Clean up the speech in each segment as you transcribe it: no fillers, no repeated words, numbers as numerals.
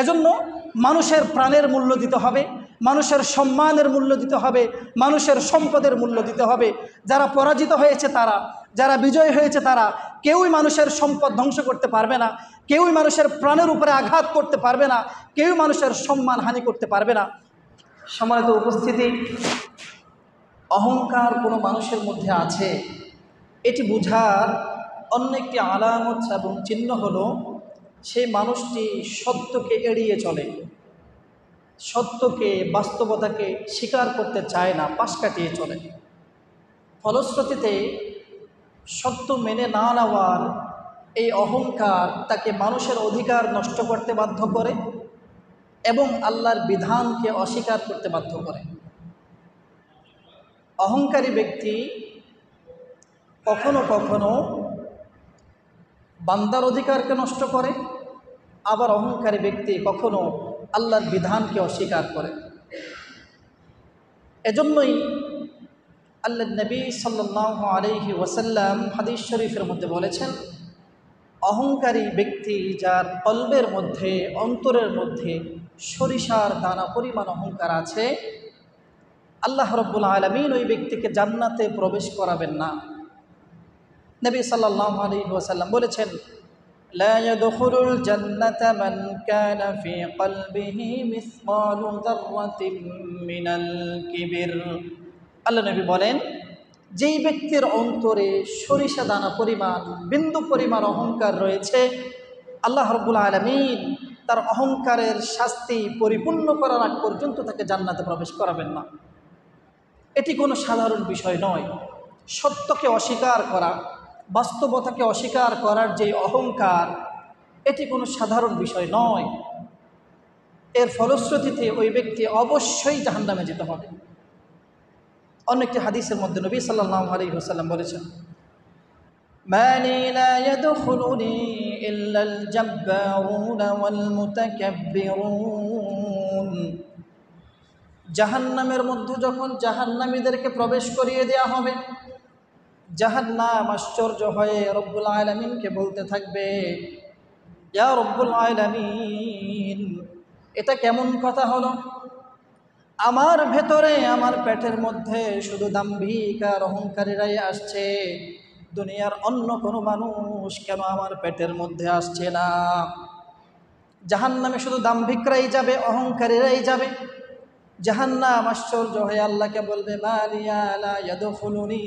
এজন্য মানুষের প্রাণের মূল্য দিতে হবে, মানুষের সম্মানের মূল্য দিতে হবে, মানুষের সম্পদের মূল্য দিতে হবে। যারা পরাজিত হয়েছে তারা, যারা বিজয় হয়েছে তারা, কেউই মানুষের সম্পদ ধ্বংস করতে পারবে না, কেউই মানুষের প্রাণের উপরে আঘাত করতে পারবে না, কেউ মানুষের সম্মান হানি করতে পারবে না। সম্মানিত উপস্থিতি, অহংকার কোনো মানুষের মধ্যে আছে, এটি বোঝার অন্য একটি আলামত এবং চিহ্ন হলো সেই মানুষটি সত্যকে এড়িয়ে চলে, সত্যকে, বাস্তবতাকে স্বীকার করতে চায় না, পাশ কাটিয়ে চলে। ফলশ্রুতিতে সত্য মেনে না নেওয়ার এই অহংকার তাকে মানুষের অধিকার নষ্ট করতে বাধ্য করে এবং আল্লাহর বিধানকে অস্বীকার করতে বাধ্য করে। অহংকারী ব্যক্তি কখনো কখনো বান্দার অধিকারকে নষ্ট করে, আবার অহংকারী ব্যক্তি কখনো আল্লাহর বিধানকে অস্বীকার করে। এজন্যই আল্লাহর নবী সাল্লাল্লাহু আলাইহি ওয়াসাল্লাম হাদিস শরীফের মধ্যে বলেছেন, অহংকারী ব্যক্তি যার কলবের মধ্যে, অন্তরের মধ্যে সরিষার দানা পরিমাণ অহংকার আছে, আল্লাহ রাব্বুল আলামিন ওই ব্যক্তিকে জান্নাতে প্রবেশ করাবেন না। নবী সাল্লাল্লাহু আলাইহি ওয়াসাল্লাম বলেছেন, লা ইয়াদখুলুল জান্নাতা মান কানা ফি কলবিহি মিসকালু যাররাতিন মিনাল কিবির। আল্লাহ নবী বলেন, যেই ব্যক্তির অন্তরে সরিষা দানা পরিমাণ, বিন্দু পরিমাণ অহংকার রয়েছে, আল্লাহ রাব্বুল আলামিন তার অহংকারের শাস্তি পরিপূর্ণ করার আগ পর্যন্ত তাকে জান্নাতে প্রবেশ করাবেন না। এটি কোনো সাধারণ বিষয় নয়। সত্যকে অস্বীকার করা, বাস্তবতাকে অস্বীকার করার যে অহংকার, এটি কোনো সাধারণ বিষয় নয়। এর ফলশ্রুতিতে ওই ব্যক্তি অবশ্যই জাহান্নামে যেতে হবে। অন্য একটি হাদিসের মধ্যে নবী সাল্লাল্লাহু আলাইহি ওয়াসাল্লাম বলেছেন, মালি লা ইয়াদখুলুনি ইল্লাল জাব্বারুন ওয়াল মুতাকাব্বিরুন। জাহান্নামের মধ্যে যখন জাহান্নামীদেরকে প্রবেশ করিয়ে দেওয়া হবে, জাহান্নাম আশ্চর্য হয়ে রব্বুল আলামিনকে বলতে থাকবে, ইয়া রব্বুল আলামিন, এটা কেমন কথা হলো? আমার ভেতরে, আমার পেটের মধ্যে শুধু দাম্ভিক আর অহংকারীরাই আসছে, দুনিয়ার অন্য কোনো মানুষ কেন আমার পেটের মধ্যে আসছে না? জাহান্নামে শুধু দাম্ভিকরাই যাবে, অহংকারীরাই যাবে। জাহান্নাম আশ্চর্য হয়ে আল্লাহকে বলবে, মালিয়া লা ইয়াদখুলুনি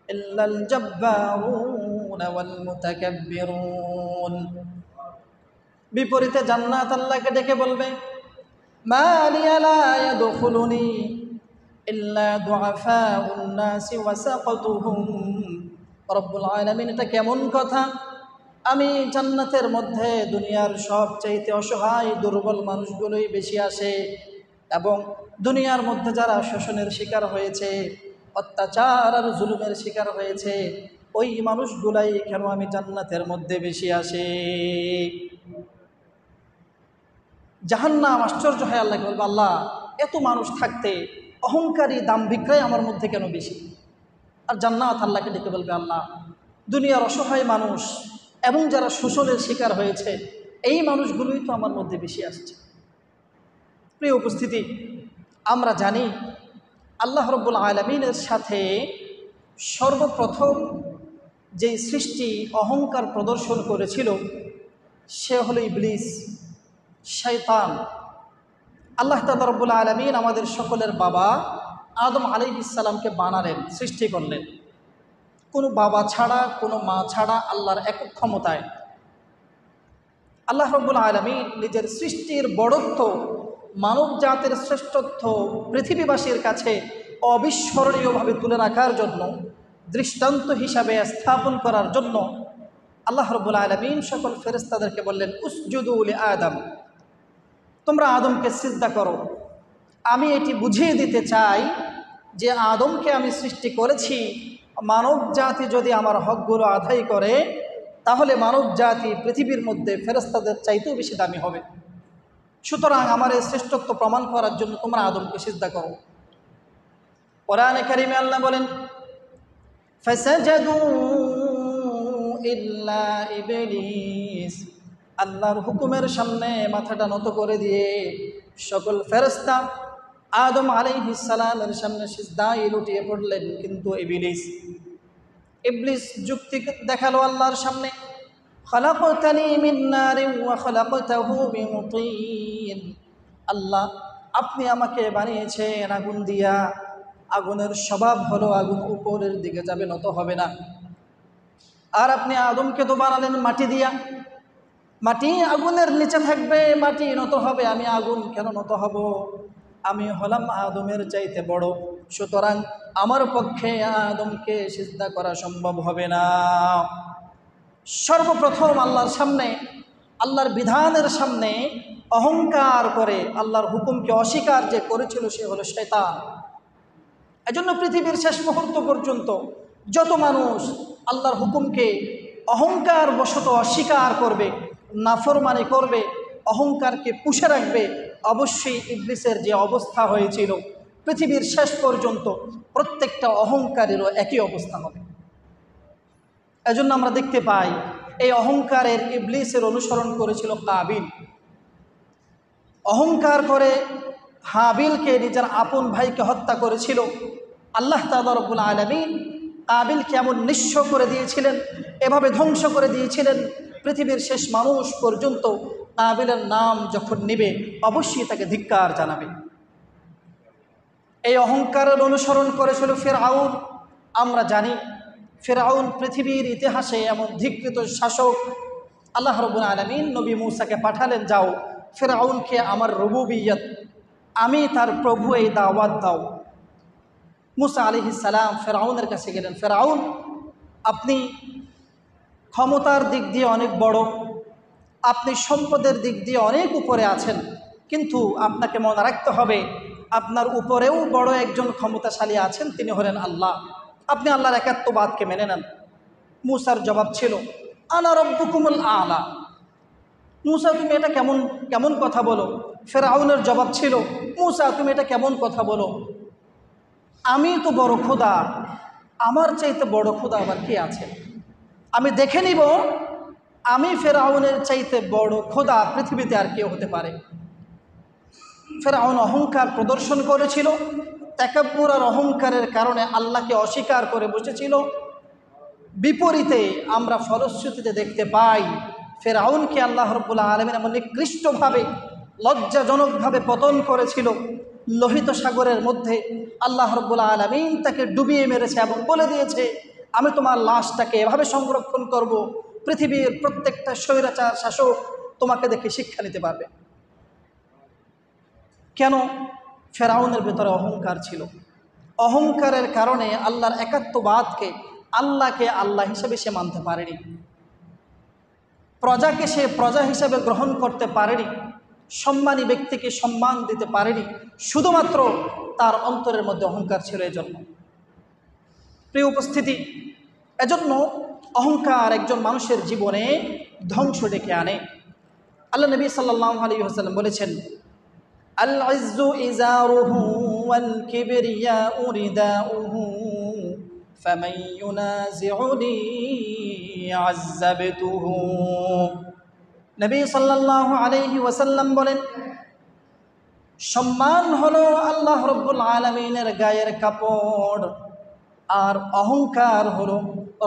ইল্লাল জাব্বারুন ওয়াল মুতাকাব্বিরুন। বিপরীতে জান্নাত আল্লাহকে ডেকে বলবে, মালিয়া লা ইয়াদখুলুনি ইল্লা দুআফাউন নাসি ওয়া সাকাতুহুম। রব্বুল আলামিন, এটা কেমন কথা? আমি জান্নাতের মধ্যে দুনিয়ার সবচাইতে অসহায় দুর্বল মানুষগুলোই বেশি আসে, এবং দুনিয়ার মধ্যে যারা শোষণের শিকার হয়েছে, অত্যাচার আর জুলুমের শিকার হয়েছে, ওই মানুষগুলাই কেন আমি জান্নাতের মধ্যে বেশি আসে? জাহান্নাম আশ্চর্য হয় আল্লাহকে বলবে, আল্লাহ, এত মানুষ থাকতে অহংকারী দাম্ভিকরাই আমার মধ্যে কেন বেশি? আর জান্নাত আল্লাহকে ডেকে বলবে, আল্লাহ, দুনিয়ার অসহায় মানুষ এবং যারা শোষণের শিকার হয়েছে, এই মানুষগুলোই তো আমার মধ্যে বেশি আসছে। প্রিয় উপস্থিতি, আমরা জানি আল্লাহ রাব্বুল আলামিনের সাথে সর্বপ্রথম যেই সৃষ্টি অহংকার প্রদর্শন করেছিল সে হলো ইবলিস, শয়তান। আল্লাহ তাআলা রাব্বুল আলামিন আমাদের সকলের বাবা আদম আলাইহিস সালামকে বানালেন, সৃষ্টি করলেন কোনো বাবা ছাড়া, কোনো মা ছাড়া, আল্লাহর একক ক্ষমতায়। আল্লাহ রাব্বুল আলামিন নিজের সৃষ্টির বড়ত্ব, মানব জাতির শ্রেষ্ঠত্ব পৃথিবীবাসীর কাছে অবিস্মরণীয়ভাবে তুলে রাখার জন্য, দৃষ্টান্ত হিসাবে স্থাপন করার জন্য আল্লাহ রাব্বুল আলামিন সকল ফেরেশতাদেরকে বললেন, উসজুদু লি আদম, তোমরা আদমকে সিজদা করো। আমি এটি বুঝিয়ে দিতে চাই যে আদমকে আমি সৃষ্টি করেছি, মানব জাতি যদি আমার হকগুলো আদায় করে তাহলে মানব জাতি পৃথিবীর মধ্যে ফেরেশতাদের চাইতেও বেশি দামি হবে। সুতরাং আমার এই শ্রেষ্ঠত্ব প্রমাণ করার জন্য তোমরা আদমকে সিজদা করো। কোরআনে কারিমে আল্লাহ বলেন, ফাসাজাদু ইল্লা ইবলিস আল্লাহর হুকুমের সামনে মাথাটা নত করে দিয়ে সকল ফেরেশতা আদম আলাইহিস সালামের সামনে সিজদায় লুটিয়ে পড়লেন। কিন্তু ইবলিস যুক্তি দেখালো আল্লাহর সামনে, খালাকতানি মিন নারিন ওয়া খালাকতাহু মিন তিন। আল্লাহ, আপনি আমাকে বানিয়েছেন আগুন দিয়া, আগুনের স্বভাব হলো আগুন উপরের দিকে যাবে, নত হবে না। আর আপনি আদমকে তো বানালেন মাটি দিয়া, মাটি আগুনের নিচে থাকবে, মাটি নত হবে, আমি আগুন কেন নত হব? আমি হলাম আদমের চাইতে বড়, সুতরাং আমার পক্ষে আদমকে সিজদা করা সম্ভব হবে না। সর্বপ্রথম আল্লাহর সামনে, আল্লাহর বিধানের সামনে অহংকার করে আল্লাহর হুকুমকে অস্বীকার যে করেছিল সে হলো শয়তান। এজন্য পৃথিবীর শেষ মুহূর্ত পর্যন্ত যত মানুষ আল্লাহর হুকুমকে অহংকার বশত অস্বীকার করবে, নাফরমানি করবে, অহংকারকে পুষে রাখবে, অবশ্যই ইবলিসের যে অবস্থা হয়েছিল পৃথিবীর শেষ পর্যন্ত প্রত্যেকটা অহংকারেরও একই অবস্থা হবে। এজন্য আমরা দেখতে পাই এই অহংকারের ইবলিসের অনুসরণ করেছিল কাবিল। অহংকার করে হাবিলকে, নিজের আপন ভাইকে হত্যা করেছিল। আল্লাহ তাআলা রব্বুল আলামিন কাবিলকে এমন নিঃস্ব করে দিয়েছিলেন, এভাবে ধ্বংস করে দিয়েছিলেন, পৃথিবীর শেষ মানুষ পর্যন্ত কাবিলের নাম যখন নিবে অবশ্যই তাকে ধিক্কার জানাবে। এই অহংকারের অনুসরণ করেছিল ফিরআউন। আমরা জানি ফিরআউন পৃথিবীর ইতিহাসে এমন ধিক্কৃত শাসক। আল্লাহ রাব্বুল আলামিন নবী মূসাকে পাঠালেন, যাও ফিরআউনকে আমার রুবুবিয়ত, আমি তার প্রভু, এই দাওয়াত দাও। মূসা আলাইহিস সালাম ফিরআউনের কাছে গেলেন, ফিরআউন, আপনি ক্ষমতার দিক দিয়ে অনেক বড়, আপনি সম্পদের দিক দিয়ে অনেক উপরে আছেন, কিন্তু আপনাকে মনে রাখতে হবে আপনার উপরেও বড় একজন ক্ষমতাশালী আছেন, তিনি হলেন আল্লাহ। আপনি আল্লাহর একাত্মবাদকে মেনে নেন। মূসার জবাব ছিল, আনা রব্বুকুমুল আলা। মূসা, তুমি এটা কেমন কেমন কথা বলো? ফিরআউনের জবাব ছিল, মূসা, তুমি এটা কেমন কথা বলো? আমি তো বড় খোদা, আমার চাইতে বড় খোদা আবার কে আছে? আমি দেখে নিব আমি ফিরআউনের চাইতে বড় খোদা পৃথিবীতে আর কেউ হতে পারে। ফিরআউন অহংকার প্রদর্শন করেছিল, তাকাব্বুর আর অহংকারের কারণে আল্লাহকে অস্বীকার করে বসেছিল। বিপরীতে আমরা ফলশ্রুতিতে দেখতে পাই ফিরআউনকে আল্লাহ রাব্বুল আলামিন এমন নিকৃষ্টভাবে, লজ্জাজনকভাবে পতন করেছিল। লোহিত সাগরের মধ্যে আল্লাহ রাব্বুল আলামিন তাকে ডুবিয়ে মেরেছে এবং বলে দিয়েছে, আমি তোমার লাশটাকে এভাবে সংরক্ষণ করব, পৃথিবীর প্রত্যেকটা স্বৈরাচার শাসক তোমাকে দেখে শিক্ষা নিতে পারবে। কেন? ফিরআউনের ভেতরে অহংকার ছিল। অহংকারের কারণে আল্লাহর একাত্মবাদকে, আল্লাহকে আল্লাহ হিসেবে সে মানতে পারেনি, প্রজাকে সে প্রজা হিসেবে গ্রহণ করতে পারেনি, সম্মানী ব্যক্তিকে সম্মান দিতে পারেনি, শুধুমাত্র তার অন্তরের মধ্যে অহংকার ছিল। এজন্য প্রিয় উপস্থিতি, এজন্য অহংকার একজন মানুষের জীবনে ধ্বংস ডেকে আনে। আল্লাহ নবী সাল্লাল্লাহু আলাইহি ওয়াসাল্লাম বলেছেন, আল ইজ্জু ইজারুহু ওয়াল কিবরিয়াউ রিদাউহু ফামান ইউনাজিউনি আযাবতুহু। নবী সাল্লাল্লাহু আলাইহি ওয়াসাল্লাম বলেন, সম্মান হলো আল্লাহ রাব্বুল আলামিনের গায়ের কাপড়, আর অহংকার হলো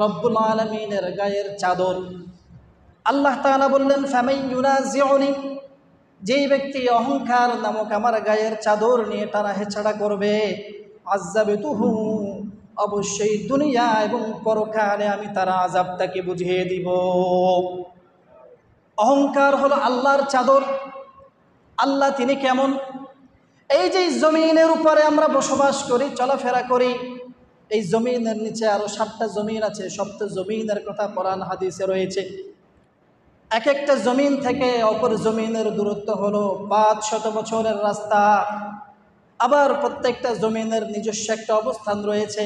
রব্বুল আলামিনের গায়ের চাদর। আল্লাহ তাআলা বললেন, ফামান ইউনাজিউনি, যেই ব্যক্তি অহংকার নামক আমার গায়ের চাদর নিয়ে টানা হেঁচড়া করবে, আযাবতুহু, অবশ্যই দুনিয়া এবং পরকালে আমি তার আযাবটাকে বুঝিয়ে দিব। অহংকার হলো আল্লাহর চাদর। আল্লাহ তিনি কেমন? এই যে জমিনের উপরে আমরা বসবাস করি, চলাফেরা করি, এই জমিনের নিচে আরো 7টা জমিন আছে। 7টা জমিনের কথা কোরআন হাদিসে রয়েছে। এক একটা জমিন থেকে অপর জমিনের দূরত্ব হলো 500 বছরের রাস্তা। আবার প্রত্যেকটা জমিনের নিজস্ব একটা অবস্থান রয়েছে,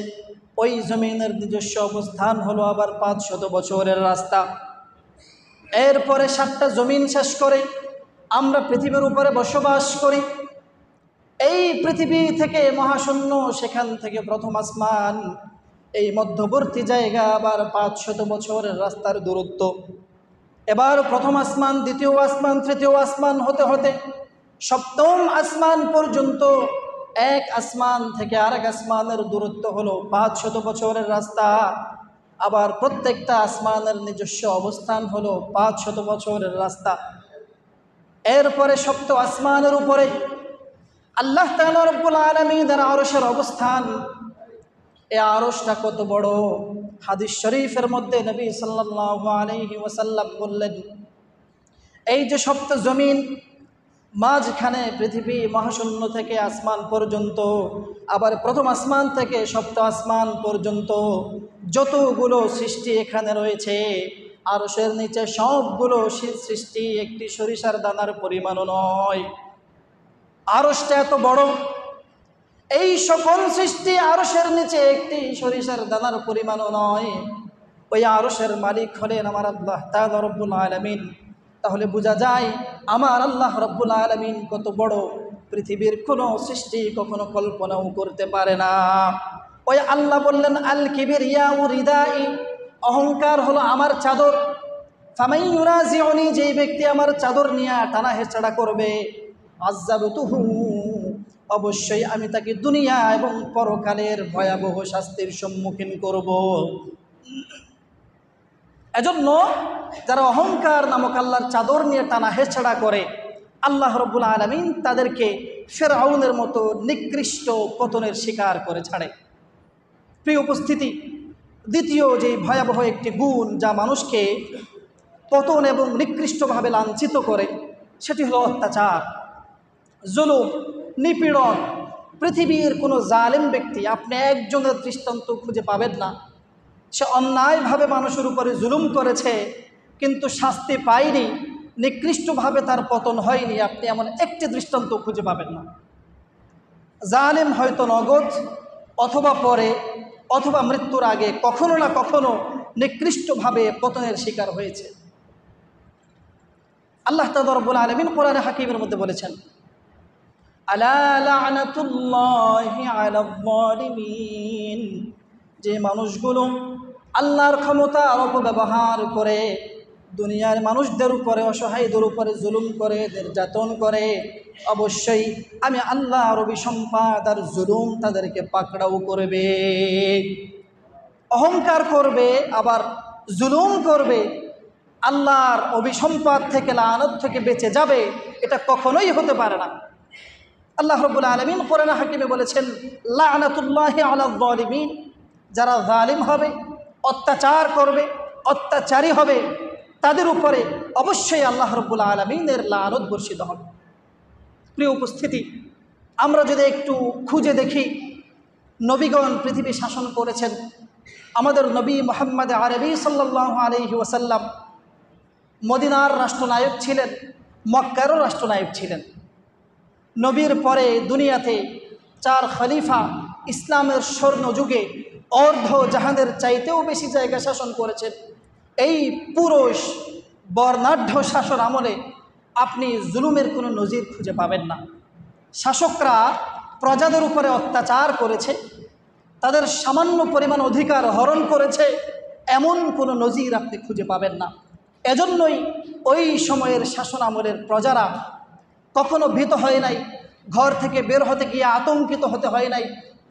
ওই জমিনের নিজস্ব অবস্থান হলো আবার 500 বছরের রাস্তা। এরপরে 7টা জমিন শেষ করে আমরা পৃথিবীর উপরে বসবাস করি। এই পৃথিবী থেকে মহাশূন্য, সেখান থেকে প্রথম আসমান, এই মধ্যবর্তী জায়গা আবার 500 বছরের রাস্তার দূরত্ব। এবার প্রথম আসমান, দ্বিতীয় আসমান, তৃতীয় আসমান হতে হতে সপ্তম আসমান পর্যন্ত, এক আসমান থেকে আরেক আসমানের দূরত্ব হলো 500 বছরের রাস্তা। আবার প্রত্যেকটা আসমানের নিজস্ব অবস্থান হলো 500 বছরের রাস্তা। এরপরে সপ্ত আসমানের উপরে আল্লাহ তাআলা রব্বুল আলামিনের আরশের অবস্থান। এই আরশটা কত বড়! হাদিস শরীফের মধ্যে নবী সাল্লাল্লাহু আলাইহি ওয়াসাল্লাম বললেন, এই যে সপ্ত জমিন, মাঝখানে পৃথিবী, মহাশূন্য থেকে আসমান পর্যন্ত, আবার প্রথম আসমান থেকে সপ্ত আসমান পর্যন্ত যতগুলো সৃষ্টি এখানে রয়েছে, আরশের নিচে সবগুলো সৃষ্টি একটি সরিষার দানার পরিমাণও নয়। আরশটা এত বড়, এই সকল সৃষ্টি আরশের নিচে একটি সরিষার দানার পরিমাণও নয়। ওই আরশের মালিক হলেন আমার আল্লাহ তাআলা রব্বুল আলামিন। তাহলে বোঝা যায় আমার আল্লাহ রব্বুল আলামিন কত বড়, পৃথিবীর কোনো সৃষ্টি কখনো কল্পনাও করতে পারে না। ওই আল্লাহ বললেন, আল কিবরিয়াউ রিদাই, অহংকার হলো আমার চাদর। ফামান ইউরাজিউনি, যেই ব্যক্তি আমার চাদর নিয়ে টানা হেঁচড়া করবে, আযাবতুহু, অবশ্যই আমি তাকে দুনিয়া এবং পরকালের ভয়াবহ শাস্তির সম্মুখীন করব। এজন্য যারা অহংকার নামক আল্লাহর চাদর নিয়ে টানা হেঁচড়া করে, আল্লাহ রব্বুল আলামিন তাদেরকে ফিরআউনের মতো নিকৃষ্ট পতনের শিকার করে ছাড়ে। প্রিয় উপস্থিতি, দ্বিতীয় যে ভয়াবহ একটি গুণ যা মানুষকে পতন এবং নিকৃষ্টভাবে লাঞ্ছিত করে, সেটি হলো অত্যাচার, জুলুম, নিপীড়ন। পৃথিবীর কোনো জালেম ব্যক্তি আপনি একজনের দৃষ্টান্ত খুঁজে পাবেন না সে অন্যায়ভাবে মানুষের উপরে জুলুম করেছে কিন্তু শাস্তি পায়নি, নিকৃষ্টভাবে তার পতন হয়নি, আপনি এমন একটি দৃষ্টান্ত খুঁজে পাবেন না। জালেম হয়তো নগদ অথবা পরে অথবা মৃত্যুর আগে কখনো না কখনো নিকৃষ্টভাবে পতনের শিকার হয়েছে। আল্লাহ তাআলা রব্বুল আলামিন কোরআনে হাকিমের মধ্যে বলেছেন, আলা লা'নাতুল্লাহি আলাল যালিমিন, যে মানুষগুলো আল্লাহর ক্ষমতার অপব্যবহার করে দুনিয়ার মানুষদের উপরে, অসহায়দের উপরে জুলুম করে, নির্যাতন করে, অবশ্যই আমি আল্লাহর অভিসম্পাদ আর জুলুম তাদেরকে পাকড়াও করবে। অহংকার করবে আবার জুলুম করবে, আল্লাহর অভিসম্পাদ থেকে, লানত থেকে বেঁচে যাবে, এটা কখনোই হতে পারে না। আল্লাহ রাব্বুল আলামিন কোরআনে হাকিমে বলেছেন, লা'নাতুল্লাহি আলাল যালিমিন, যারা জালিম হবে, অত্যাচার করবে, অত্যাচারী হবে, তাদের উপরে অবশ্যই আল্লাহ রাব্বুল আলামিনের লানত বর্ষিত হবে। প্রিয় উপস্থিতি, আমরা যদি একটু খুঁজে দেখি, নবীগণ পৃথিবী শাসন করেছেন। আমাদের নবী মুহাম্মদ আরবি সাল্লাল্লাহু আলাইহি ওয়াসাল্লাম মদিনার রাষ্ট্রনায়ক ছিলেন, মক্কারও রাষ্ট্রনায়ক ছিলেন। নবীর পরে দুনিয়াতে 4 খলিফা ইসলামের স্বর্ণ যুগে অর্ধ জাহানের চাইতেও বেশি জায়গা শাসন করেছেন। এই পুরুষ বর্ণাঢ্য শাসন আমলে আপনি জুলুমের কোনো নজির খুঁজে পাবেন না। শাসকরা প্রজাদের উপরে অত্যাচার করেছে, তাদের সামান্য পরিমাণ অধিকার হরণ করেছে, এমন কোনো নজির আপনি খুঁজে পাবেন না। এজন্যই ওই সময়ের শাসন আমলের প্রজারা কখনো ভীত হয় নাই, ঘর থেকে বের হতে গিয়ে আতঙ্কিত হতে হয় নাই,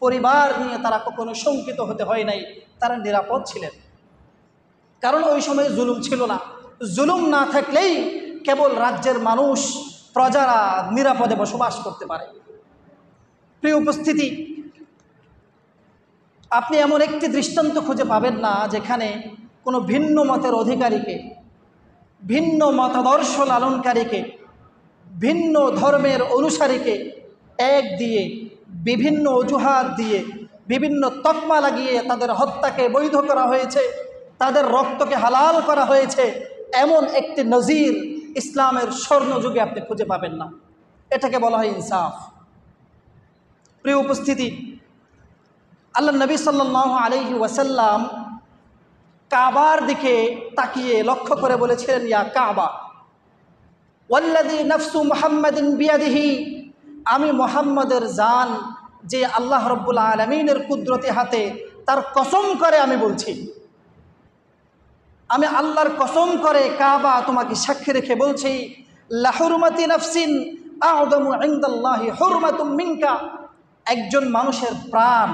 পরিবার নিয়ে তারা কখনো শঙ্কিত হতে হয় নাই, তারা নিরাপদ ছিলেন। কারণ ওই সময়ে জুলুম ছিল না। জুলুম না থাকলেই কেবল রাজ্যের মানুষ, প্রজারা নিরাপদে বসবাস করতে পারে। প্রিয় উপস্থিতি, আপনি এমন একটি দৃষ্টান্ত খুঁজে পাবেন না যেখানে কোনো ভিন্ন মতের অধিকারীকে, ভিন্ন মতাদর্শ লালনকারীকে, ভিন্ন ধর্মের অনুসারীকে এক দিয়ে, বিভিন্ন অজুহাত দিয়ে, বিভিন্ন তকমা লাগিয়ে তাদের হত্যাকে বৈধ করা হয়েছে, তাদের রক্তকে হালাল করা হয়েছে, এমন একটি নজির ইসলামের স্বর্ণযুগে আপনি খুঁজে পাবেন না। এটাকে বলা হয় ইনসাফ। প্রিয় উপস্থিতি, আল্লাহ নবী সাল্লাল্লাহু আলাইহি ওয়াসাল্লাম কাবার দিকে তাকিয়ে লক্ষ্য করে বলেছিলেন, ইয়া কাবা, ওয়াল্লাযী নাফসু মুহাম্মাদিন বিয়াদিহি, আমি মুহাম্মাদের জান যে আল্লাহ রাব্বুল আলামিনের কুদরতি হাতে, তার কসম করে আমি বলছি, আমি আল্লাহর কসম করে কাবা তোমাকে সাক্ষী রেখে বলছি, লা হুরমাতি নাফসিন আ'যামু ইনদাল্লাহি হুরমাতুম মিনকা। একজন মানুষের প্রাণ,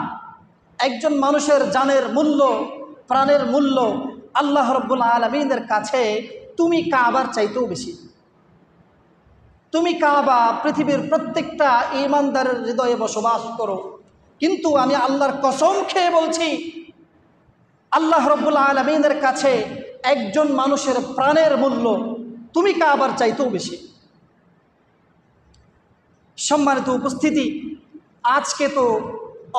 একজন মানুষের জানের মূল্য, প্রাণের মূল্য আল্লাহ রাব্বুল আলামিনের কাছে তুমি কাবার চাইতেও বেশি। তুমি কাবা পৃথিবীর প্রত্যেকটা ঈমানদারের হৃদয়ে বসবাস করো, কিন্তু আমি আল্লাহর কসম খেয়ে বলছি, আল্লাহ রাব্বুল আলামিনের কাছে একজন মানুষের প্রাণের মূল্য তুমি কাবার চাইতেও বেশি। সম্মানিত উপস্থিতি, আজকে তো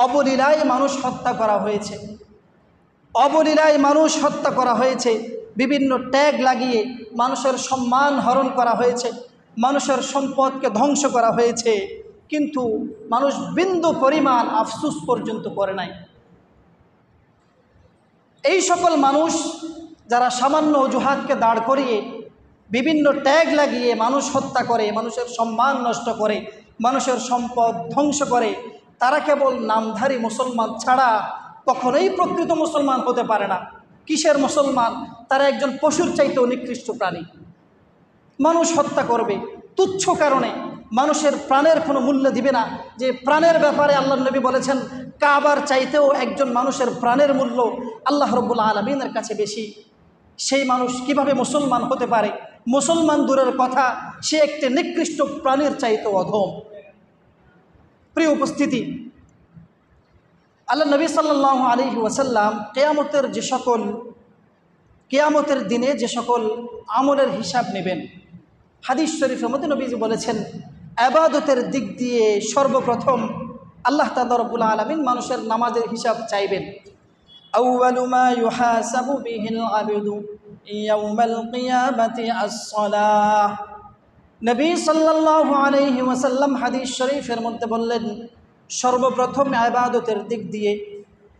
অবলীলায় মানুষ হত্যা করা হয়েছে, অবলীলায় মানুষ হত্যা করা হয়েছে, বিভিন্ন ট্যাগ লাগিয়ে মানুষের সম্মান হরণ করা হয়েছে, মানুষের সম্পদকে ধ্বংস করা হয়েছে, কিন্তু মানুষ বিন্দু পরিমাণ আফসোস পর্যন্ত করে নাই। এই সকল মানুষ যারা সামান্য অজুহাতকে দাঁড় করিয়ে বিভিন্ন ট্যাগ লাগিয়ে মানুষ হত্যা করে, মানুষের সম্মান নষ্ট করে, মানুষের সম্পদ ধ্বংস করে, তারা কেবল নামধারী মুসলমান ছাড়া কখনোই প্রকৃত মুসলমান হতে পারে না। কিসের মুসলমান? তারা একজন পশুর চাইতেও নিকৃষ্ট প্রাণী। মানুষ হত্যা করবে তুচ্ছ কারণে, মানুষের প্রাণের কোনো মূল্য দিবে না। যে প্রাণের ব্যাপারে আল্লাহ নবী বলেছেন কাবার চাইতেও একজন মানুষের প্রাণের মূল্য আল্লাহ রাব্বুল আলামিনের কাছে বেশি, সেই মানুষ কিভাবে মুসলমান হতে পারে? মুসলমান দূরের কথা, সে একটি নিকৃষ্ট প্রাণীর চাইতেও অধম। প্রিয় উপস্থিতি, আল্লাহ নবী সাল্লাল্লাহু আলাইহি ওয়াসাল্লাম কেয়ামতের দিনে যে সকল আমলের হিসাব নেবেন, হাদিস শরীফের মধ্যে নবীজি বলেছেন ইবাদতের দিক দিয়ে সর্বপ্রথম আল্লাহ তাআলা রব্বুল আলামিন মানুষের নামাজের হিসাব চাইবেন। আউয়ালু মা ইউহাসাবু বিহিল আবদু ইয়াউমাল কিয়ামাতি আস-সালাহ। নবী সাল্লাল্লাহু আলাইহি ওয়াসাল্লাম হাদিস শরীফের মধ্যে বললেন, সর্বপ্রথম ইবাদতের দিক দিয়ে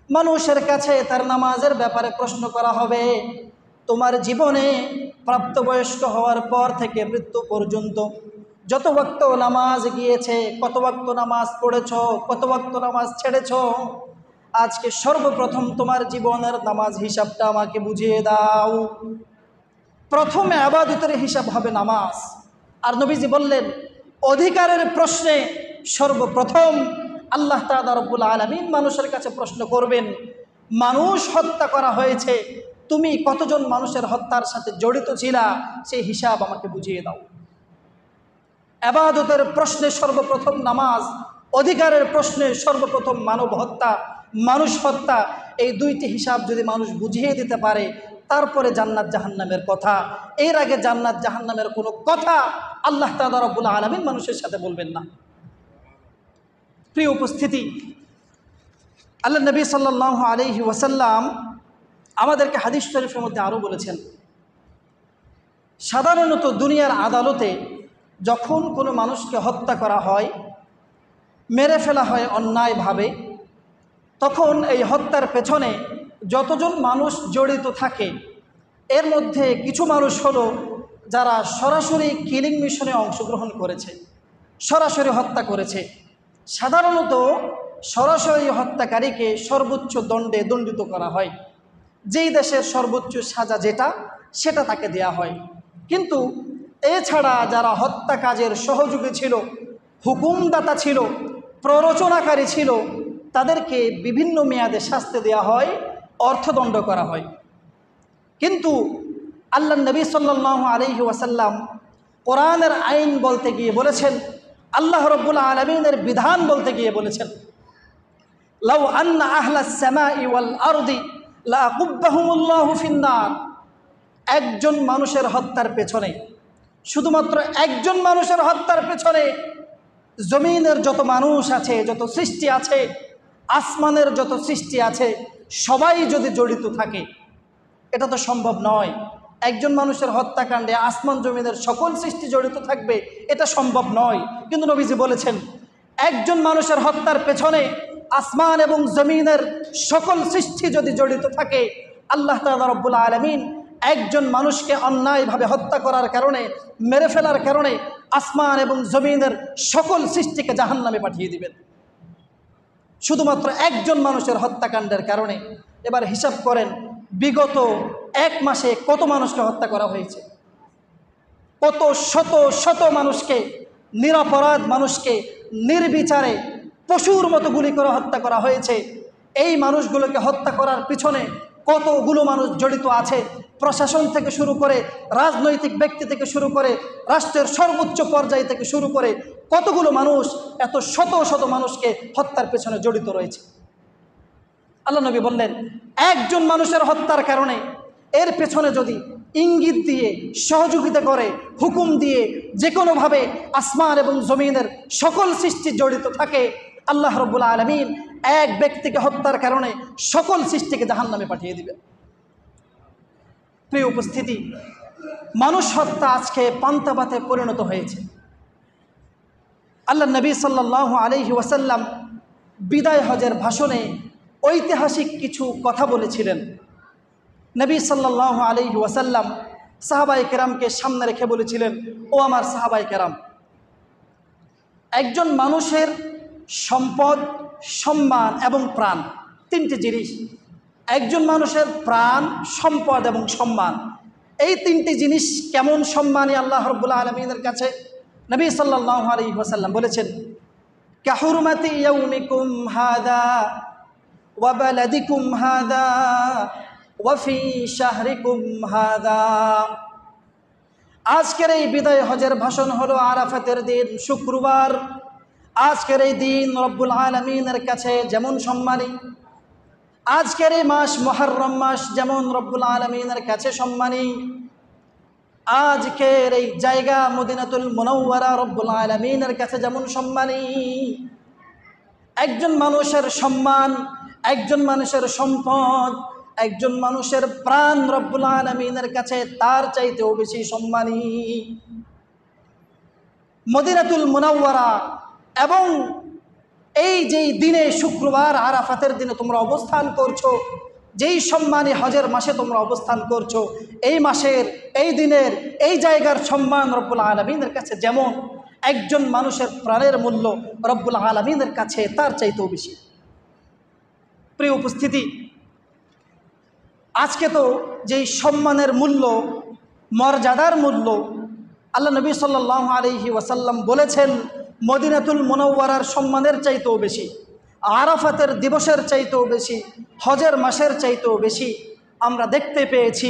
মানুষের কাছে তার নামাজের ব্যাপারে প্রশ্ন করা হবে। তোমার জীবনে প্রাপ্তবয়স্ক হওয়ার পর থেকে মৃত্যু পর্যন্ত যত ওয়াক্ত নামাজ গিয়েছে, কত ওয়াক্ত নামাজ পড়েছ, কত ওয়াক্ত নামাজ ছেড়েছ, আজকে সর্বপ্রথম তোমার জীবনের নামাজ হিসাবটা আমাকে বুঝিয়ে দাও। প্রথমে ইবাদতের হিসাব হবে নামাজ। আর নবীজি বললেন অধিকারের প্রশ্নে সর্বপ্রথম আল্লাহ তাআলা রব্বুল আলামিন মানুষের কাছে প্রশ্ন করবেন, মানুষ হত্যা করা হয়েছে, তুমি কতজন মানুষের হত্যার সাথে জড়িত ছিলা, সেই হিসাব আমাকে বুঝিয়ে দাও। ইবাদতের প্রশ্নে সর্বপ্রথম নামাজ, অধিকারের প্রশ্নে সর্বপ্রথম মানব হত্যা, মানুষ হত্যা। এই দুইটি হিসাব যদি মানুষ বুঝিয়ে দিতে পারে, তারপরে জান্নাত জাহান্নামের কথা। এর আগে জান্নাত জাহান্নামের কোনো কথা আল্লাহ তাআলা রব্বুল আলামিন মানুষের সাথে বলবেন না। প্রিয় উপস্থিতি, আল্লাহ নবী সাল্লাল্লাহু আলাইহি ওয়াসাল্লাম আমাদেরকে হাদিস শরীফের মধ্যে আরও বলেছেন, সাধারণত দুনিয়ার আদালতে যখন কোনো মানুষকে হত্যা করা হয়, মেরে ফেলা হয় অন্যায়ভাবে, তখন এই হত্যার পেছনে যতজন মানুষ জড়িত থাকে, এর মধ্যে কিছু মানুষ হলো যারা সরাসরি কিলিং মিশনে অংশগ্রহণ করেছে, সরাসরি হত্যা করেছে। সাধারণত সরাসরি হত্যাকারীকে সর্বোচ্চ দণ্ডে দণ্ডিত করা হয়, যেই দেশের সর্বোচ্চ সাজা যেটা সেটা তাকে দেয়া হয়। কিন্তু এছাড়া যারা হত্যা কাজের সহযোগী ছিল, হুকুমদাতা ছিল, প্ররোচনাকারী ছিল, তাদেরকে বিভিন্ন মেয়াদে শাস্তি দেওয়া হয়, অর্থদণ্ড করা হয়। কিন্তু আল্লাহ নবী সাল্লাল্লাহু আলাইহি ওয়াসাল্লাম কোরআনের আইন বলতে গিয়ে বলেছেন, আল্লাহ রাব্বুল আলামিনের বিধান বলতে গিয়ে বলেছেন, লাউ আন্না আহলাস সামাই ওয়াল আরদি লাকুব্বাহুমুল্লাহু ফিন্নার। একজন মানুষের হত্যার পেছনে, শুধুমাত্র একজন মানুষের হত্যার পেছনে জমিনের যত মানুষ আছে, যত সৃষ্টি আছে, আসমানের যত সৃষ্টি আছে, সবাই যদি জড়িত থাকে, এটা তো সম্ভব নয়। একজন মানুষের হত্যাকাণ্ডে আসমান জমিনের সকল সৃষ্টি জড়িত থাকবে, এটা সম্ভব নয়। কিন্তু নবীজি বলেছেন একজন মানুষের হত্যার পেছনে আসমান এবং জমিনের সকল সৃষ্টি যদি জড়িত থাকে, আল্লাহ তাআলা রব্বুল আলামিন একজন মানুষকে অন্যায়ভাবে হত্যা করার কারণে, মেরে ফেলার কারণে আসমান এবং জমিনের সকল সৃষ্টিকে জাহান্নামে পাঠিয়ে দিবেন, শুধুমাত্র একজন মানুষের হত্যাকাণ্ডের কারণে। এবার হিসাব করেন বিগত 1 মাসে কত মানুষকে হত্যা করা হয়েছে, কত শত শত মানুষকে, নিরপরাধ মানুষকে নির্বিচারে পশুর মতো গুলি করে হত্যা করা হয়েছে। এই মানুষগুলোকে হত্যা করার পিছনে কতগুলো মানুষ জড়িত আছে, প্রশাসন থেকে শুরু করে, রাজনৈতিক ব্যক্তি থেকে শুরু করে, রাষ্ট্রের সর্বোচ্চ পর্যায় থেকে শুরু করে কতগুলো মানুষ, এত শত শত মানুষকে হত্যার পেছনে জড়িত রয়েছে। আল্লাহ নবী বললেন, একজন মানুষের হত্যার কারণে এর পেছনে যদি ইঙ্গিত দিয়ে, সহযোগিতা করে, হুকুম দিয়ে যে কোনোভাবে আসমান এবং জমিনের সকল সৃষ্টি জড়িত থাকে, আল্লাহ রাব্বুল আলামিন এক ব্যক্তিকে হত্যার কারণে সকল সৃষ্টিকে জাহান্নামে পাঠিয়ে দিবে। প্রিয় উপস্থিতি, মানুষ হত্যা আজকে পান্তাভাতে পরিণত হয়েছে। আল্লাহ নবী সাল্লাল্লাহু আলাইহি ওয়াসাল্লাম বিদায় হজের ভাষণে ঐতিহাসিক কিছু কথা বলেছিলেন। নবী সাল্লাল্লাহু আলাইহি ওয়াসাল্লাম সাহাবায়ে কেরামকে সামনে রেখে বলেছিলেন, ও আমার সাহাবায়ে কেরাম, একজন মানুষের সম্পদ, সম্মান এবং প্রাণ, 3টি জিনিস। একজন মানুষের প্রাণ, সম্পদ এবং সম্মান, এই 3টি জিনিস কেমন সম্মানী আল্লাহ রাব্বুল আলামিনের কাছে? নবী সাল্লাল্লাহু আলাইহি ওয়াসাল্লাম বলেছেন, কাহুরমাতি ইয়াউমিকুম হাদা ওয়া বালাদিকুম হাদা ওয়া ফি শাহরিকুম হাদা। আজকের এই বিদায় হজের ভাষণ হলো আরাফাতের দিন, শুক্রবার। আজকের এই দিন রব্বুল আলামিনের কাছে যেমন সম্মানী, আজকের এই মাস মুহররম মাস যেমন রব্বুল আলামিনের কাছে সম্মানী, আজকের এই জায়গা মদিনাতুল মুনাওয়ারা রব্বুল আলামিনের কাছে যেমন সম্মানী। একজন মানুষের সম্মান, একজন মানুষের সম্পদ, একজন মানুষের প্রাণ রব্বুল আলামিনের কাছে তার চাইতেও বেশি সম্মানী। মদিনাতুল মুনাওয়ারা এবং এই যেই দিনে, শুক্রবার আরাফাতের দিনে তোমরা অবস্থান করছো, যেই সম্মানী হজের মাসে তোমরা অবস্থান করছো, এই মাসের, এই দিনের, এই জায়গার সম্মান রব্বুল আলামিনের কাছে যেমন, একজন মানুষের প্রাণের মূল্য রব্বুল আলামিনের কাছে তার চাইতেও বেশি। প্রিয় উপস্থিতি, আজকে তো যেই সম্মানের মূল্য, মর্যাদার মূল্য আল্লাহ নবী সাল্লাল্লাহু আলাইহি ওয়াসাল্লাম বলেছেন মদিনাতুল মুনাওয়ারার সম্মানের চাইতেও বেশি, আরাফাতের দিবসের চাইতেও বেশি, হজের মাসের চাইতেও বেশি। আমরা দেখতে পেয়েছি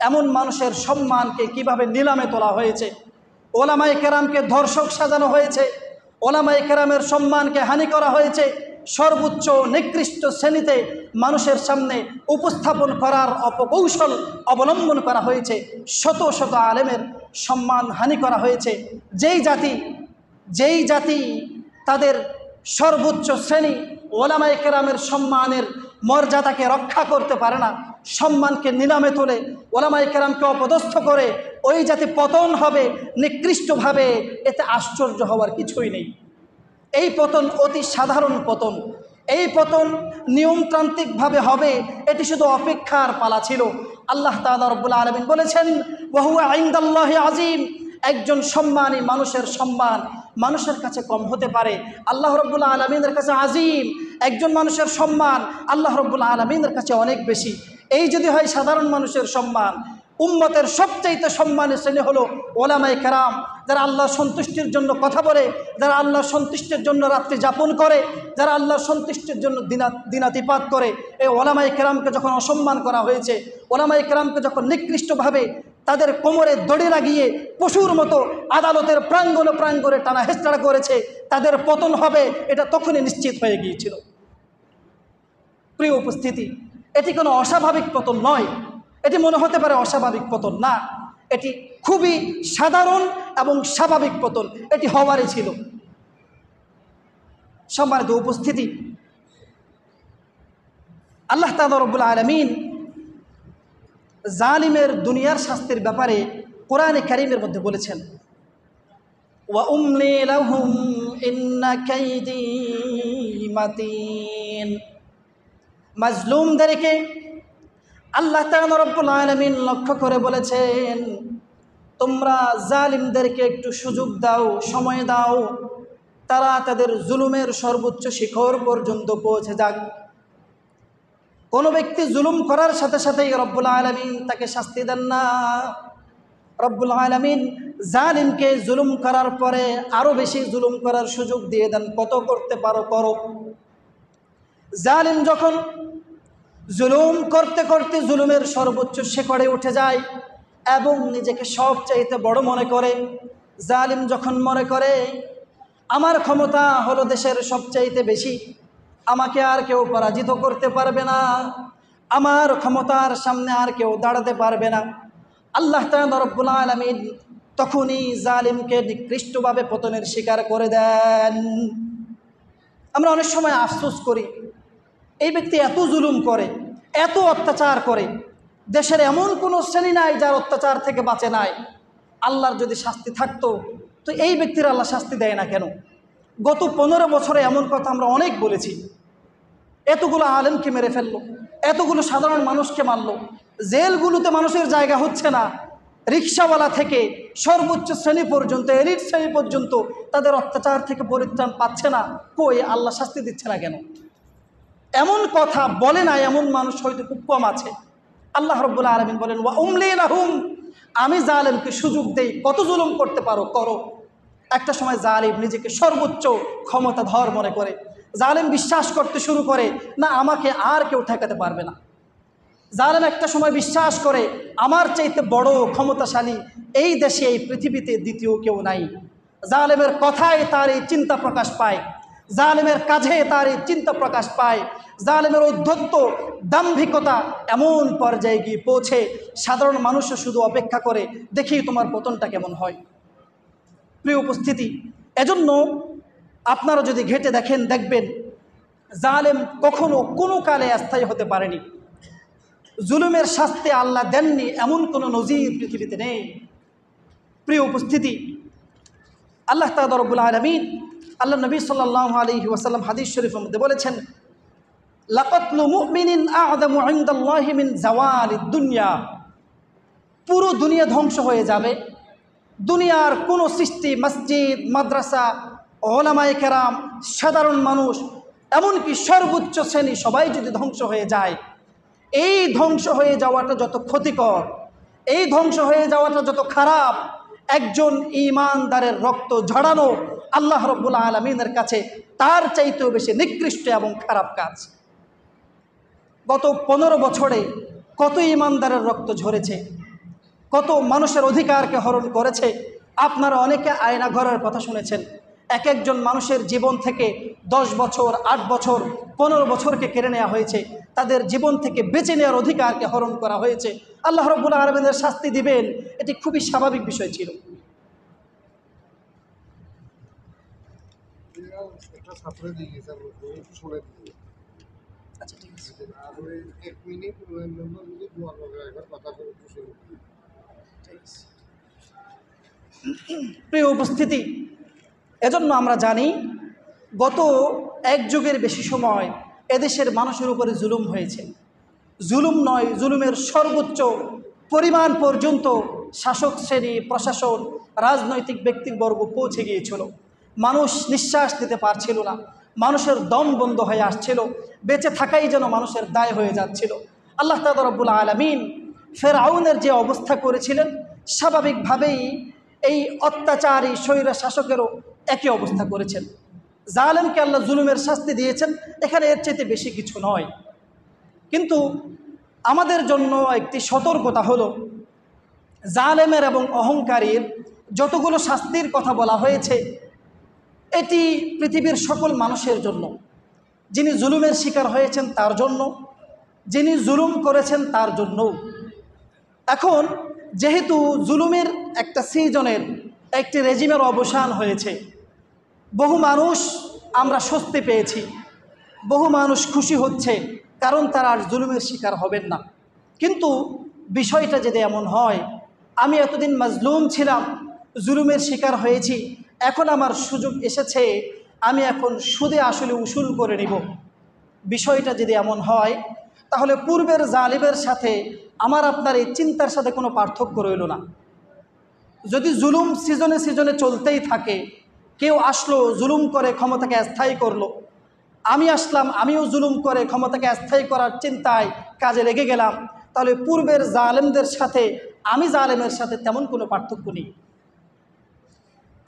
এমন মানুষের সম্মানকে কিভাবে নিলামে তোলা হয়েছে। ওলামায়ে কেরামকে ধর্ষক সাজানো হয়েছে, ওলামায়ে কেরামের সম্মানকে হানি করা হয়েছে, সর্বোচ্চ নিকৃষ্ট শ্রেণীতে মানুষের সামনে উপস্থাপন করার অপকৌশল অবলম্বন করা হয়েছে, শত শত আলেমের সম্মান হানি করা হয়েছে। যেই জাতি তাদের সর্বোচ্চ শ্রেণী ওলামায়ে কেরামের সম্মানের মর্যাদাকে রক্ষা করতে পারে না, সম্মানকে নিলামে তোলে, ওলামায়ে কেরামকে অপদস্থ করে, ওই জাতি পতন হবে নিকৃষ্টভাবে। এতে আশ্চর্য হওয়ার কিছুই নেই। এই পতন অতি সাধারণ পতন, এই পতন নিয়মতান্ত্রিকভাবে হবে, এটি শুধু অপেক্ষার পালা ছিল। আল্লাহ তাআলা রব্বুল আলামিন বলেছেন, ওয়া হুয়া ইনদাল্লাহি আযীম। একজন সম্মানী মানুষের সম্মান মানুষের কাছে কম হতে পারে, আল্লাহ রাব্বুল আলামিনের কাছে আযীম। একজন মানুষের সম্মান আল্লাহ রাব্বুল আলামিনের কাছে অনেক বেশি। এই যদি হয় সাধারণ মানুষের সম্মান, উম্মতের সবচাইতে সম্মানের শ্রেণী হলো ওলামায়ে কেরাম, যারা আল্লাহর সন্তুষ্টির জন্য কথা বলে, যারা আল্লাহর সন্তুষ্টির জন্য রাত্রি যাপন করে, যারা আল্লাহর সন্তুষ্টির জন্য দিনাতিপাত করে। এই ওলামায়ে কেরামকে যখন অসম্মান করা হয়েছে, ওলামায়ে কেরামকে যখন নিকৃষ্টভাবে তাদের কোমরে দড়ি লাগিয়ে পশুর মতো আদালতের প্রাঙ্গণে টানা হেঁচড়া করেছে, তাদের পতন হবে এটা তখনই নিশ্চিত হয়ে গিয়েছিল। প্রিয় উপস্থিতি, এটি কোনো অস্বাভাবিক পতন নয়, এটি মনে হতে পারে অস্বাভাবিক পতন, না, এটি খুবই সাধারণ এবং স্বাভাবিক পতন, এটি হওয়ারই ছিল। সম্মানিত উপস্থিতি, আল্লাহ তাআলা রব্বুল আলামিন জালিমের দুনিয়ার শাস্তির ব্যাপারে কোরআনে কারীমের মধ্যে বলেছেন, ওয়া উমলি লাহুম ইন্না কাইদি মাতিন। মাজলুমদেরকে আল্লাহ তাআলা রব্বুল আলামিন লক্ষ্য করে বলেছেন, তোমরা জালিমদেরকে একটু সুযোগ দাও, সময় দাও, তারা তাদের জুলুমের সর্বোচ্চ শিখর পর্যন্ত পৌঁছে যাক। কোনো ব্যক্তি জুলুম করার সাথে সাথেই রব্বুল আলামিন তাকে শাস্তি দেন না। রব্বুল আলামিন জালিমকে জুলুম করার পরে আরও বেশি জুলুম করার সুযোগ দিয়ে দেন, কত করতে পারো করো। জালিম যখন জুলুম করতে করতে জুলুমের সর্বোচ্চ শিখরে উঠে যায় এবং নিজেকে সবচাইতে বড় মনে করে, জালিম যখন মনে করে আমার ক্ষমতা হলো দেশের সবচাইতে বেশি, আমাকে আর কেউ পরাজিত করতে পারবে না, আমার ক্ষমতার সামনে আর কেউ দাঁড়াতে পারবে না, আল্লাহ তাআলা রব্বুল আলামিন তখনই জালিমকে নিকৃষ্টভাবে পতনের শিকার করে দেন। আমরা অনেক সময় আফসোস করি, এই ব্যক্তি এত জুলুম করে, এত অত্যাচার করে, দেশের এমন কোনো শ্রেণী নাই যার অত্যাচার থেকে বাঁচে নাই। আল্লাহর যদি শাস্তি থাকতো তো এই ব্যক্তির আল্লাহ শাস্তি দেয় না কেন? গত 15 বছরে এমন কথা আমরা অনেক বলেছি। এতগুলো আলেমকে মেরে ফেললো, এতগুলো সাধারণ মানুষকে মারলো, জেলগুলোতে মানুষের জায়গা হচ্ছে না, রিক্সাওয়ালা থেকে সর্বোচ্চ শ্রেণী পর্যন্ত, এলিট শ্রেণী পর্যন্ত তাদের অত্যাচার থেকে পরিত্রাণ পাচ্ছে না। কই আল্লাহ শাস্তি দিচ্ছে না কেন? এমন কথা বলে না এমন মানুষ হয়তো খুব কম আছে। আল্লাহ রাব্বুল আলামিন বলেন ওয়া উমলি লাহুম, আমি জালেমকে সুযোগ দেই, কত জুলুম করতে পারো করো। একটা সময় জালিম নিজেকে সর্বোচ্চ ক্ষমতাধর মনে করে, জালেম বিশ্বাস করতে শুরু করে না আমাকে আর কেউ ঠেকাতে পারবে না। জালেম একটা সময় বিশ্বাস করে আমার চাইতে বড় ক্ষমতাশালী এই দেশে এই পৃথিবীতে দ্বিতীয় কেউ নাই। জালেমের কথায় তার এই চিন্তা প্রকাশ পায়, জালেমের কাজে তার এই চিন্তা প্রকাশ পায়। জালেমের ঔদ্ধত্য, দাম্ভিকতা এমন পর্যায়ে গিয়ে পৌঁছে সাধারণ মানুষও শুধু অপেক্ষা করে দেখি তোমার পতনটা কেমন হয়। প্রিয় উপস্থিতি, এজন্য আপনারা যদি ঘেঁটে দেখেন দেখবেন জালেম কখনো কোনো কালে স্থায়ী হতে পারেনি। জুলুমের শাস্তি আল্লাহ দেননি এমন কোনো নজির পৃথিবীতে নেই। প্রিয় উপস্থিতি, আল্লাহ তাআলা রব্বুল আলামিন, আল্লাহ নবী সাল্লাল্লাহু আলাইহি ওয়াসাল্লাম হাদিস শরীফের মধ্যে বলেছেন লাকাতলু মুমিনিন আ'যামু ইনদাল্লাহি মিন জাওয়ালিদ দুনিয়া। পুরো দুনিয়া ধ্বংস হয়ে যাবে, দুনিয়ার কোনো সৃষ্টি, মসজিদ, মাদ্রাসা, ওলামায়ে কেরাম, সাধারণ মানুষ, এমনকি সর্বোচ্চ শ্রেণী সবাই যদি ধ্বংস হয়ে যায়, এই ধ্বংস হয়ে যাওয়াটা যত ক্ষতিকর, এই ধ্বংস হয়ে যাওয়াটা যত খারাপ, একজন ঈমানদারের রক্ত ঝরানো আল্লাহ রাব্বুল আলামিনের কাছে তার চাইতেও বেশি নিকৃষ্ট এবং খারাপ কাজ। গত 15 বছরে কত ঈমানদারের রক্ত ঝরেছে, কত মানুষের অধিকারকে হরণ করেছে। আপনারা অনেকে আয়না ঘরের কথা শুনেছেন। এক একজন মানুষের জীবন থেকে 10 বছর, 8 বছর, 15 বছরকে কেড়ে নেওয়া হয়েছে, তাদের জীবন থেকে বেঁচে নেওয়ার অধিকারকে হরণ করা হয়েছে। আল্লাহ রাব্বুল আলামিনের শাস্তি দিবেন, এটি খুবই স্বাভাবিক বিষয় ছিল। আচ্ছা ঠিক আছে, প্রিয় উপস্থিতি, এজন্য আমরা জানি গত এক যুগের বেশি সময় এদেশের মানুষের উপরে জুলুম হয়েছে। জুলুম নয়, জুলুমের সর্বোচ্চ পরিমাণ পর্যন্ত শাসক শ্রেণী, প্রশাসন, রাজনৈতিক ব্যক্তিবর্গ পৌঁছে গিয়েছিল। মানুষ নিঃশ্বাস নিতে পারছিল না, মানুষের দম বন্ধ হয়ে আসছিল, বেঁচে থাকাই যেন মানুষের দায় হয়ে যাচ্ছিল। আল্লাহ তাআলা রব্বুল আলামিন ফেরাউনের যে অবস্থা করেছিলেন, স্বাভাবিকভাবেই এই অত্যাচারী স্বৈর শাসকেরও একই অবস্থা করেছেন। জালেমকে আল্লাহ জুলুমের শাস্তি দিয়েছেন, এখানে এর চাইতে বেশি কিছু নয়। কিন্তু আমাদের জন্য একটি সতর্কতা হলো, জালেমের এবং অহংকারীর যতগুলো শাস্তির কথা বলা হয়েছে এটি পৃথিবীর সকল মানুষের জন্য। যিনি জুলুমের শিকার হয়েছেন তার জন্য, যিনি জুলুম করেছেন তার জন্য। এখন যেহেতু জুলুমের একটা সিজনের, একটি রেজিমের অবসান হয়েছে, বহু মানুষ আমরা স্বস্তি পেয়েছি, বহু মানুষ খুশি হচ্ছে, কারণ তারা আর জুলুমের শিকার হবেন না। কিন্তু বিষয়টা যদি এমন হয়, আমি এতদিন মাজলুম ছিলাম, জুলুমের শিকার হয়েছি, এখন আমার সুযোগ এসেছে, আমি এখন সুদে আসলে উসুল করে নিব, বিষয়টা যদি এমন হয় তাহলে পূর্বের জালিমের সাথে আমার আপনার এই চিন্তার সাথে কোনো পার্থক্য রইল না। যদি জুলুম সিজনে সিজনে চলতেই থাকে, কেউ আসলো জুলুম করে ক্ষমতাকে স্থায়ী করলো, আমি আসলাম, আমিও জুলুম করে ক্ষমতাকে স্থায়ী করার চিন্তায় কাজে লেগে গেলাম, তাহলে পূর্বের জালেমদের সাথে আমি জালেমের সাথে তেমন কোনো পার্থক্য নেই।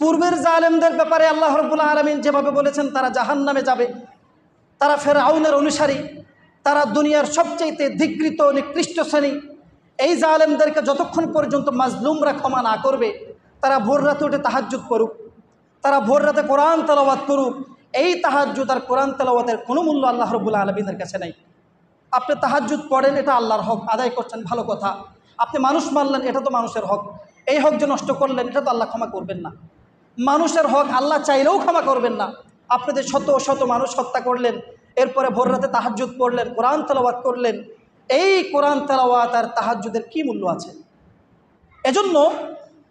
পূর্বের জালেমদের ব্যাপারে আল্লাহ রাব্বুল আলামিন যেভাবে বলেছেন তারা জাহান্নামে যাবে, তারা ফেরাউনের অনুসারী, তারা দুনিয়ার সবচেয়ে ধিকৃত নিকৃষ্ট শ্রেণী। এই জালেমদেরকে যতক্ষণ পর্যন্ত মাজলুমরা ক্ষমা না করবে, তারা ভোর রাতে উঠে তাহাজ্জুদ করুক, তারা ভোর রাতে কোরআন তেলাওয়াত করুক, এই তাহাজ্জুদ আর কোরআন তেলাওয়াতের কোনো মূল্য আল্লাহ রাব্বুল আলামিনের কাছে নাই। আপনি তাহাজ্জুদ পড়েন, এটা আল্লাহর হক, আদায় করছেন, ভালো কথা। আপনি মানুষ মারলেন, এটা তো মানুষের হক, এই হক যে নষ্ট করলেন এটা তো আল্লাহ ক্ষমা করবেন না। মানুষের হক আল্লাহ চাইলেও ক্ষমা করবেন না। আপনি যে শত শত মানুষ হত্যা করলেন, এরপরে ভোর রাতে তাহাজ্জুদ পড়লেন, কোরআন তেলাওয়াত করলেন, এই কোরআন তেলাওয়াত আর তাহাজ্জুদের কি মূল্য আছে? এজন্য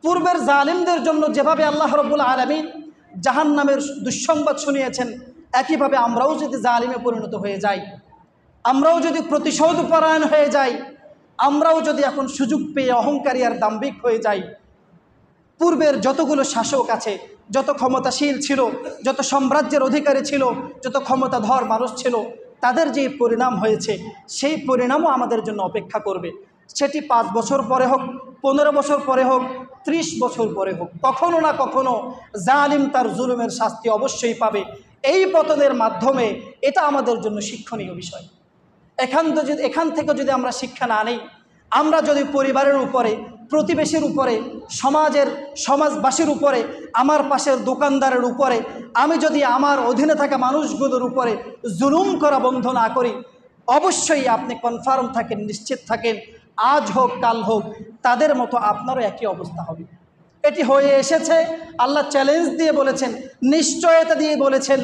পূর্বের জালিমদের জন্য যেভাবে আল্লাহ রাব্বুল আলামিন জাহান্নামের দুঃসংবাদ শুনিয়েছেন, একইভাবে আমরাও যদি জালিমে পরিণত হয়ে যাই, আমরাও যদি প্রতিশোধ পরায়ণ হয়ে যাই, আমরাও যদি এখন সুযোগ পেয়ে অহংকারী আর দাম্ভিক হয়ে যাই, পূর্বের যতগুলো শাসক আছে, যত ক্ষমতাশীল ছিল, যত সাম্রাজ্যের অধিকারী ছিল, যত ক্ষমতাধর মানুষ ছিল, তাদের যে পরিণাম হয়েছে সেই পরিণামও আমাদের জন্য অপেক্ষা করবে। সেটি 5 বছর পরে হোক, 15 বছর পরে হোক, 30 বছর পরে হোক, কখনো না কখনো জালিম তার জুলুমের শাস্তি অবশ্যই পাবে। এই পতনের মাধ্যমে এটা আমাদের জন্য শিক্ষণীয় বিষয়। এখান থেকে যদি আমরা শিক্ষা না নিই, আমরা যদি পরিবারের উপরে, প্রতিবেশীর উপরে, সমাজবাসীর উপরে, আমার পাশের দোকানদারের উপরে, আমি যদি আমার অধীনে থাকা মানুষগুলোর উপরে জুলুম করা বন্ধ না করি, অবশ্যই আপনি কনফার্ম থাকেন, নিশ্চিত থাকেন, আজ হোক কাল হোক তাদের মতো আপনারও একই অবস্থা হবে। এটি হয়ে এসেছে। আল্লাহ চ্যালেঞ্জ দিয়ে বলেছেন, নিশ্চয়তা দিয়ে বলেছেন,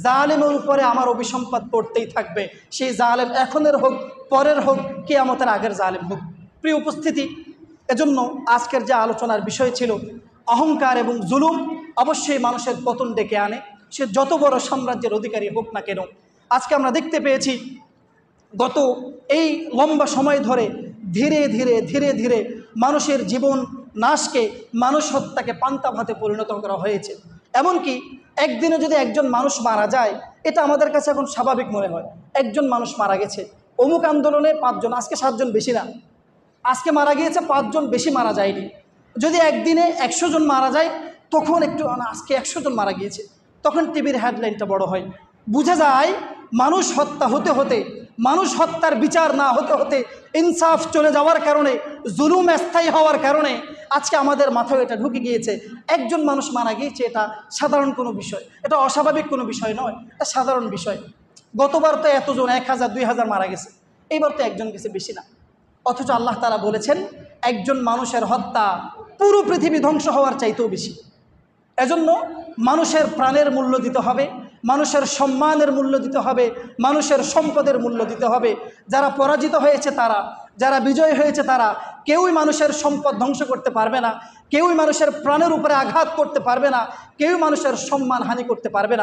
জালেমের উপরে আমার অভিসম্পাদ পড়তেই থাকবে। সেই জালেম এখনের হোক, পরের হোক, কিয়ামতের আগের জালেম হোক। প্রিয় উপস্থিতি, এজন্য আজকের যে আলোচনার বিষয় ছিল অহংকার এবং জুলুম অবশ্যই মানুষের পতন ডেকে আনে, সে যত বড় সাম্রাজ্যের অধিকারী হোক না কেন। আজকে আমরা দেখতে পেয়েছি গত এই লম্বা সময় ধরে ধীরে ধীরে ধীরে ধীরে মানুষের জীবন নাশকে, মানুষ হত্যাকে পান্তা ভাতে পরিণত করা হয়েছে। এমনকি একদিনে যদি একজন মানুষ মারা যায়, এটা আমাদের কাছে এখন স্বাভাবিক মনে হয়। একজন মানুষ মারা গেছে, অমুক আন্দোলনে 5 জন, আজকে 7 জন বেশি না, আজকে মারা গিয়েছে 5 জন, বেশি মারা যায়নি। যদি একদিনে 100 জন মারা যায়, তখন একটু আজকে 100 জন মারা গিয়েছে, তখন টিভির হেডলাইনটা বড় হয়। বুঝা যায় মানুষ হত্যা হতে হতে, মানুষ হত্যার বিচার না হতে হতে, ইনসাফ চলে যাওয়ার কারণে, জুলুম স্থায়ী হওয়ার কারণে আজকে আমাদের মাথায় এটা ঢুকে গিয়েছে, একজন মানুষ মারা গিয়েছে এটা সাধারণ কোনো বিষয়, এটা অস্বাভাবিক কোনো বিষয় নয়, এটা সাধারণ বিষয়। গতবার তো এতজন 1000 2000 মারা গেছে, এইবার তো একজন গেছে, বেশি না। অথচ আল্লাহ তাআলা বলেছেন একজন মানুষের হত্যা পুরো পৃথিবী ধ্বংস হওয়ার চাইতেও বেশি। এজন্য মানুষের প্রাণের মূল্য দিতে হবে, মানুষের সম্মানের মূল্য দিতে হবে, মানুষের সম্পদের মূল্য দিতে হবে। যারা পরাজিত হয়েছে তারা, যারা বিজয় হয়েছে তারা, কেউই মানুষের সম্পদ ধ্বংস করতে পারবে না, কেউই মানুষের প্রাণের উপরে আঘাত করতে পারবে না, কেউই মানুষের সম্মান হানি করতে পারবে না।